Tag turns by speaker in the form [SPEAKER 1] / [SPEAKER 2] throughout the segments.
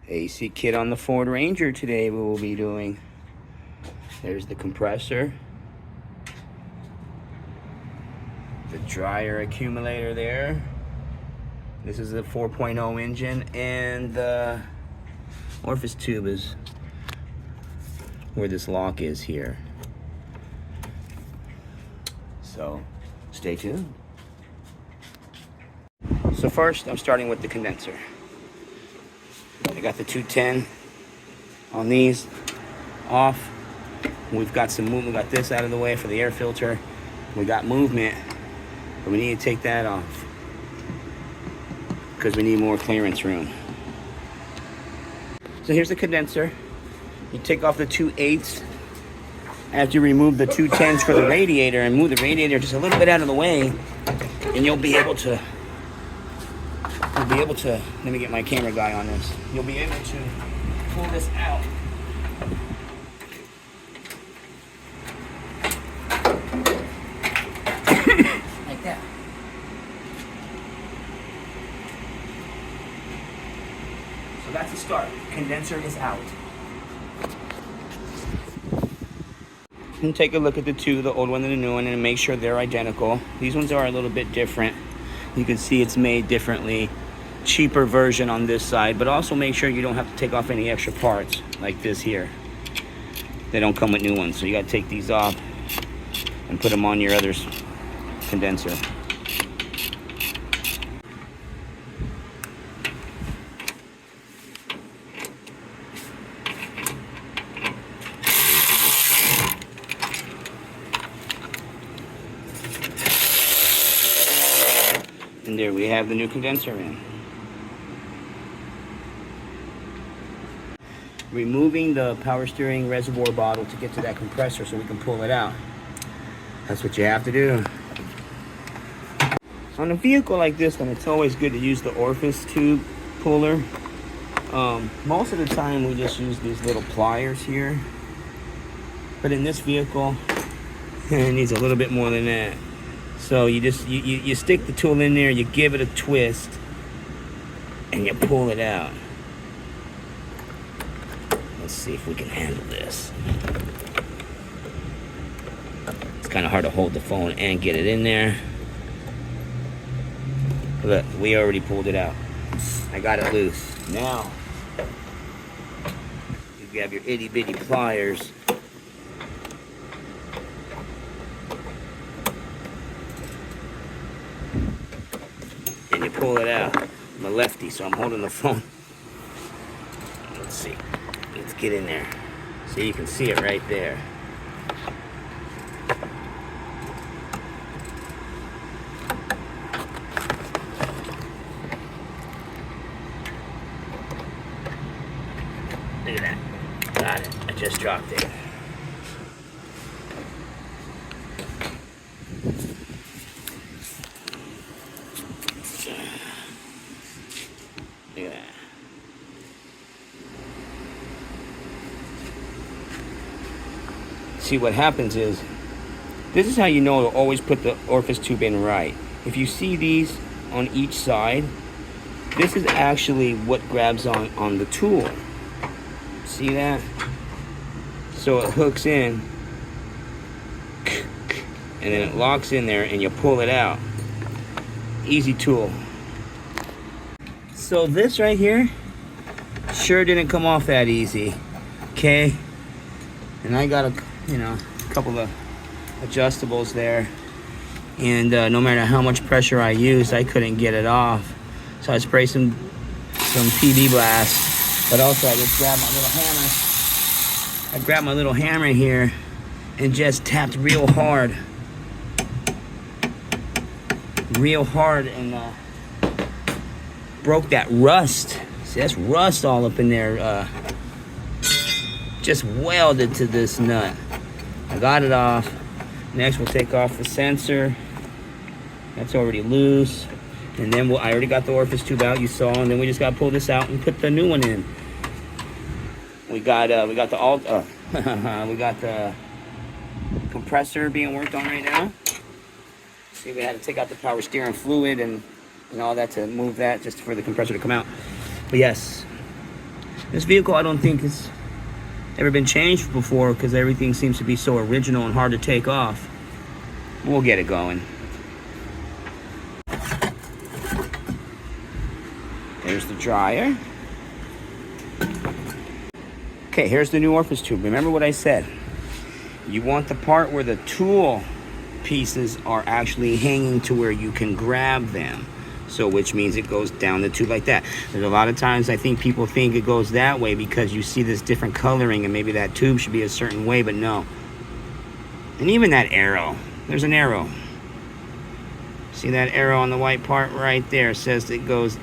[SPEAKER 1] AC kit on the Ford Ranger today we will be doing. There's the compressor, the dryer accumulator there. This is a 4.0 engine, and the orifice tube is where this lock is here. So stay tuned. So first I'm starting with the condenser. I got the 210 on these off. We've got some movement. We got this out of the way for the air filter. We got movement, but we need to take that off because we need more clearance room. So here's the condenser. You take off the 2/8 after you remove the 210s for the radiator and move the radiator just a little bit out of the way, and you'll be able to, let me get my camera guy on this. You'll be able to pull this out. Like that. So that's the start. Condenser is out. And take a look at the two, the old one and the new one, and make sure they're identical. These ones are a little bit different. You can see it's made differently. Cheaper version on this side, but also make sure you don't have to take off any extra parts like this here. They don't come with new ones, so you got to take these off and put them on your other condenser. And there we have the new condenser in. Removing the power steering reservoir bottle to get to that compressor so we can pull it out. That's what you have to do. On a vehicle like this one, it's always good to use the orifice tube puller. Most of the time we just use these little pliers here. But in this vehicle, it needs a little bit more than that. So you just you stick the tool in there, you give it a twist, and you pull it out. Let's see if we can handle this. It's kind of hard to hold the phone and get it in there. Look, we already pulled it out. I got it loose. Now, you grab your itty bitty pliers. And you pull it out. I'm a lefty, so I'm holding the phone. Let's see. Let's get in there. So you can see it right there. Look at that. Got it. I just dropped it. Look at that. See, what happens is, this is how you know to always put the orifice tube in right. If you see these on each side, this is actually what grabs on the tool. See that? So it hooks in, and then it locks in there, and you pull it out. Easy tool. So this right here sure didn't come off that easy. Okay? And I got a couple of adjustables there, and no matter how much pressure I used, I couldn't get it off. So I sprayed some PB blast, but also I just grabbed my little hammer. I grabbed my little hammer here and just tapped real hard, and broke that rust. See, that's rust all up in there. Just welded to this nut. I got it off. Next we'll take off the sensor. That's already loose. And then I already got the orifice tube out, you saw, and then we just gotta pull this out and put the new one in. We got the we got the compressor being worked on right now. See, we had to take out the power steering fluid and all that to move that, just for the compressor to come out. But yes, This vehicle, I don't think has ever been changed before because everything seems to be so original and hard to take off. We'll get it going. There's the dryer. Okay, here's the new orifice tube. Remember what I said. You want the part where the tool pieces are actually hanging to where you can grab them. So which means it goes down the tube like that. There's a lot of times I think people think it goes that way because you see this different coloring and maybe that tube should be a certain way, but no. And even that arrow, there's an arrow. See that arrow on the white part right there says it goes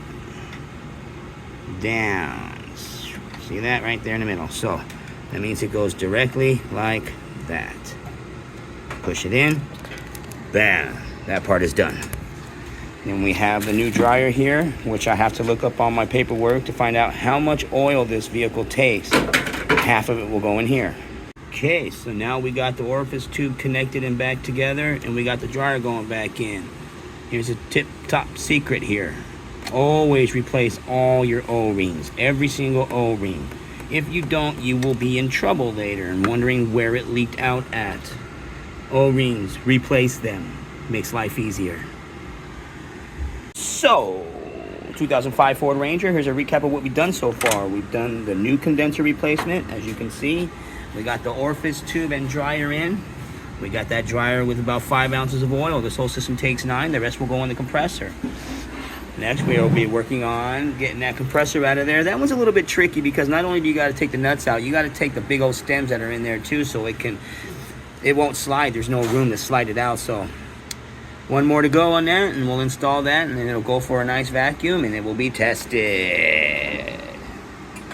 [SPEAKER 1] down. See that right there in the middle? So that means it goes directly like that. Push it in. Bam. That part is done. Then we have the new dryer here, which I have to look up on my paperwork to find out how much oil this vehicle takes. Half of it will go in here. Okay, so now we got the orifice tube connected and back together, and we got the dryer going back in. Here's a tip-top secret here. Always replace all your O-rings, every single O-ring. If you don't, you will be in trouble later and wondering where it leaked out at. O-rings, replace them. Makes life easier. So, 2005 Ford Ranger, here's a recap of what we've done so far. We've done the new condenser replacement, as you can see. We got the orifice tube and dryer in. We got that dryer with about 5 ounces of oil. This whole system takes 9. The rest will go in the compressor. Next, we will be working on getting that compressor out of there. That one's a little bit tricky because not only do you got to take the nuts out, you got to take the big old stems that are in there too, so it won't slide. There's no room to slide it out. So one more to go on that, and we'll install that, and then it'll go for a nice vacuum, and it will be tested.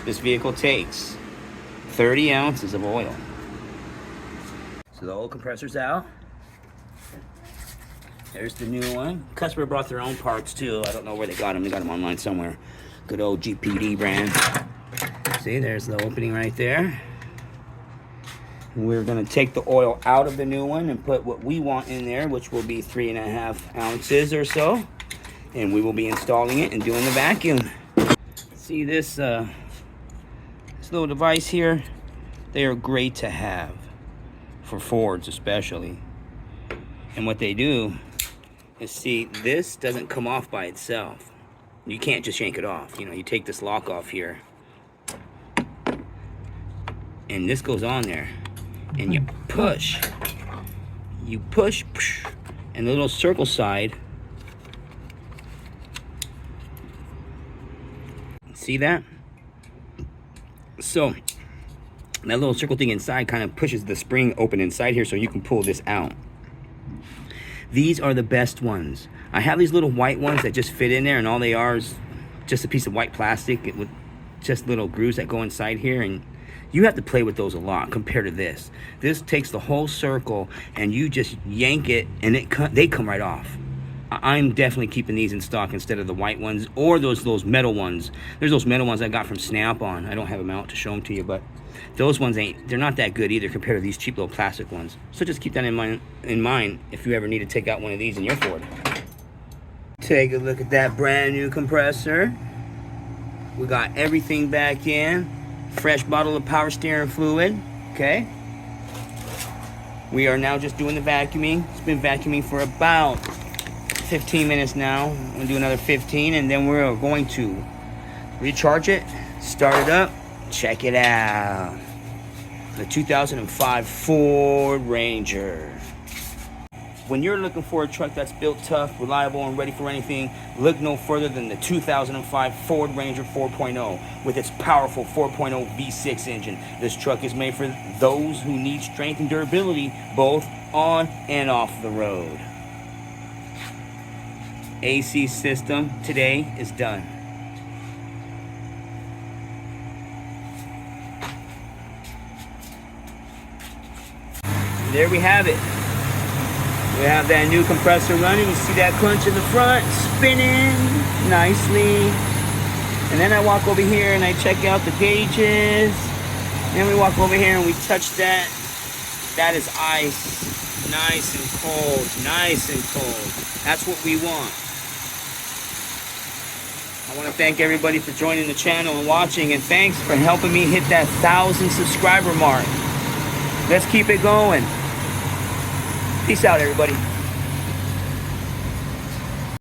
[SPEAKER 1] This vehicle takes 30 ounces of oil. So the old compressor's out. There's the new one. Customer brought their own parts too. I don't know where they got them. They got them online somewhere. Good old GPD brand. See, there's the opening right there. We're gonna take the oil out of the new one and put what we want in there, which will be 3.5 ounces or so. And we will be installing it and doing the vacuum. See this little device here? They are great to have for Fords especially. And what they do is, see, this doesn't come off by itself. You can't just yank it off. You know, you take this lock off here, and this goes on there, and you push, and the little circle side, see that? So that little circle thing inside kind of pushes the spring open inside here so you can pull this out. These are the best ones. I have these little white ones that just fit in there, and all they are is just a piece of white plastic with just little grooves that go inside here, and you have to play with those a lot compared to this. This takes the whole circle, and you just yank it, and they come right off. I'm definitely keeping these in stock instead of the white ones or those metal ones. There's those metal ones I got from Snap-on. I don't have them out to show them to you, but those ones they're not that good either compared to these cheap little plastic ones. So just keep that in mind if you ever need to take out one of these in your Ford. Take a look at that brand new compressor. We got everything back in. Fresh bottle of power steering fluid, okay? We are now just doing the vacuuming. It's been vacuuming for about 15 minutes now. I'm gonna do another 15, and then we're going to recharge it, start it up, check it out. The 2005 Ford Ranger. When you're looking for a truck that's built tough, reliable, and ready for anything, look no further than the 2005 Ford Ranger 4.0 with its powerful 4.0 V6 engine. This truck is made for those who need strength and durability both on and off the road. AC system today is done. There we have it. We have that new compressor running. You see that clutch in the front spinning nicely. And then I walk over here and I check out the gauges. Then we walk over here and we touch that. That is ice. Nice and cold. Nice and cold. That's what we want. I I want to thank everybody for joining the channel and watching, and thanks for helping me hit that 1,000 subscriber mark. Let's keep it going. Peace out, everybody.